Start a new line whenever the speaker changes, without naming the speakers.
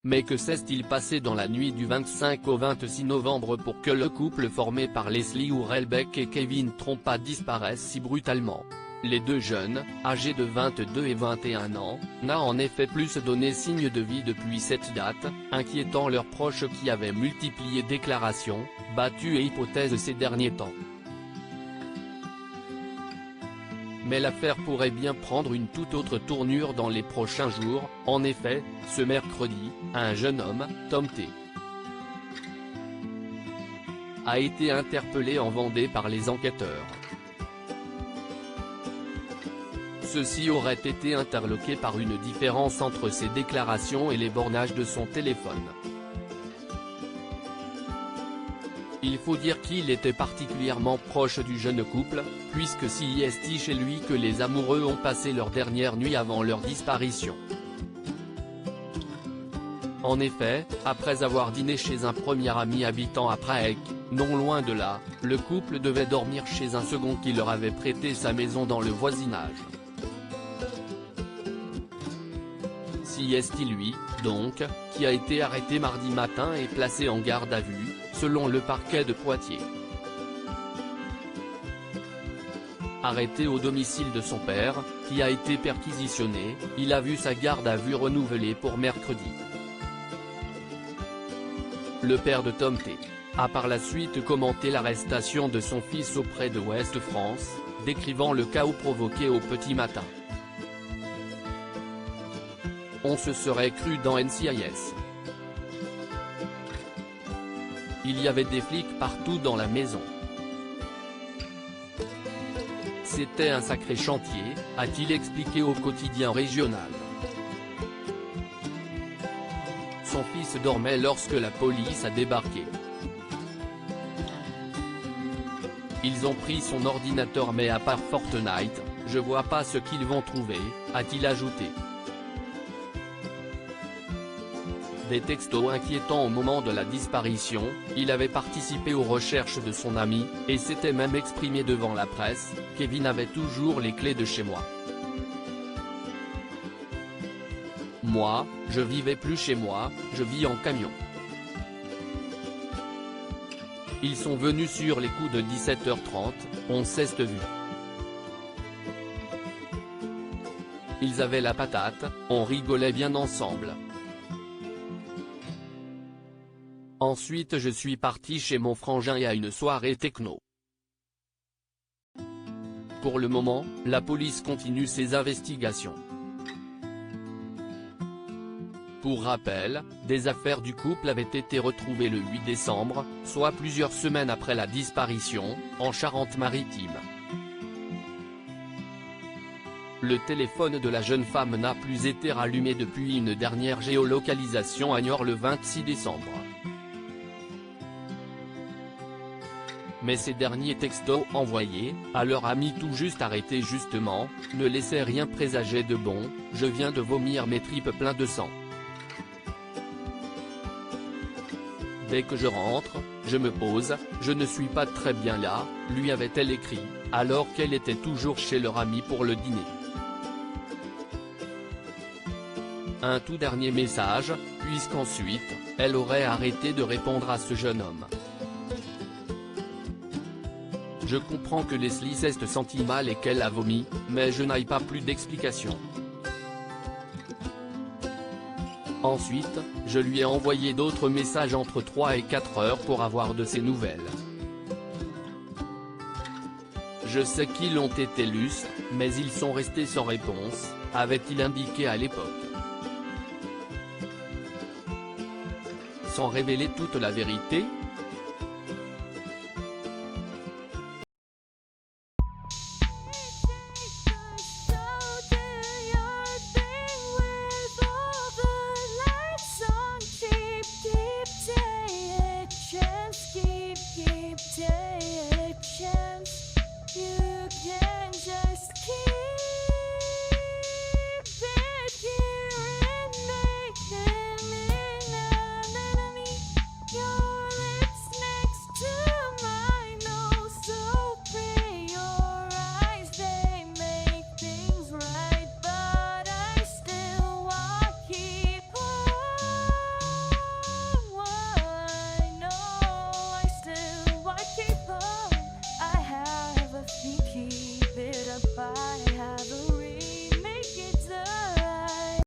Mais que s'est-il passé dans la nuit du 25 au 26 novembre pour que le couple formé par Leslie Hurlbeck et Kevin Trompa disparaisse si brutalement? Les deux jeunes, âgés de 22 et 21 ans, n'a en effet plus donné signe de vie depuis cette date, inquiétant leurs proches qui avaient multiplié déclarations, battues et hypothèses ces derniers temps. Mais l'affaire pourrait bien prendre une toute autre tournure dans les prochains jours. En effet, ce mercredi, un jeune homme, Tom T., a été interpellé en Vendée par les enquêteurs. Ceux-ci auraient été interloqués par une différence entre ses déclarations et les bornages de son téléphone. Il faut dire qu'il était particulièrement proche du jeune couple, puisque c'est chez lui que les amoureux ont passé leur dernière nuit avant leur disparition. En effet, après avoir dîné chez un premier ami habitant à Prague, non loin de là, le couple devait dormir chez un second qui leur avait prêté sa maison dans le voisinage. C'est lui, donc, qui a été arrêté mardi matin et placé en garde à vue, selon le parquet de Poitiers. Arrêté au domicile de son père, qui a été perquisitionné, il a vu sa garde à vue renouvelée pour mercredi. Le père de Tom T. a par la suite commenté l'arrestation de son fils auprès de Ouest France, décrivant le chaos provoqué au petit matin. On se serait cru dans NCIS. Il y avait des flics partout dans la maison. C'était un sacré chantier, a-t-il expliqué au quotidien régional. Son fils dormait lorsque la police a débarqué. Ils ont pris son ordinateur mais à part Fortnite, je vois pas ce qu'ils vont trouver, a-t-il ajouté. Des textos inquiétants au moment de la disparition, il avait participé aux recherches de son ami, et s'était même exprimé devant la presse. Kevin avait toujours les clés de chez moi. Moi, je vivais plus chez moi, je vis en camion. Ils sont venus sur les coups de 17h30, on s'est vu. Ils avaient la patate, on rigolait bien ensemble. Ensuite je suis parti chez mon frangin et à une soirée techno. Pour le moment, la police continue ses investigations. Pour rappel, des affaires du couple avaient été retrouvées le 8 décembre, soit plusieurs semaines après la disparition, en Charente-Maritime. Le téléphone de la jeune femme n'a plus été rallumé depuis une dernière géolocalisation à Niort le 26 décembre. Mais ces derniers textos envoyés, à leur ami tout juste arrêté justement, ne laissaient rien présager de bon. Je viens de vomir mes tripes plein de sang. Dès que je rentre, je me pose, je ne suis pas très bien là, lui avait-elle écrit, alors qu'elle était toujours chez leur ami pour le dîner. Un tout dernier message, puisqu'ensuite, elle aurait arrêté de répondre à ce jeune homme. Je comprends que Leslie s'est sentie mal et qu'elle a vomi, mais je n'ai pas plus d'explications. Ensuite, je lui ai envoyé d'autres messages entre 3 et 4 heures pour avoir de ses nouvelles. Je sais qu'ils ont été lus, mais ils sont restés sans réponse, avait-il indiqué à l'époque. Sans révéler toute la vérité,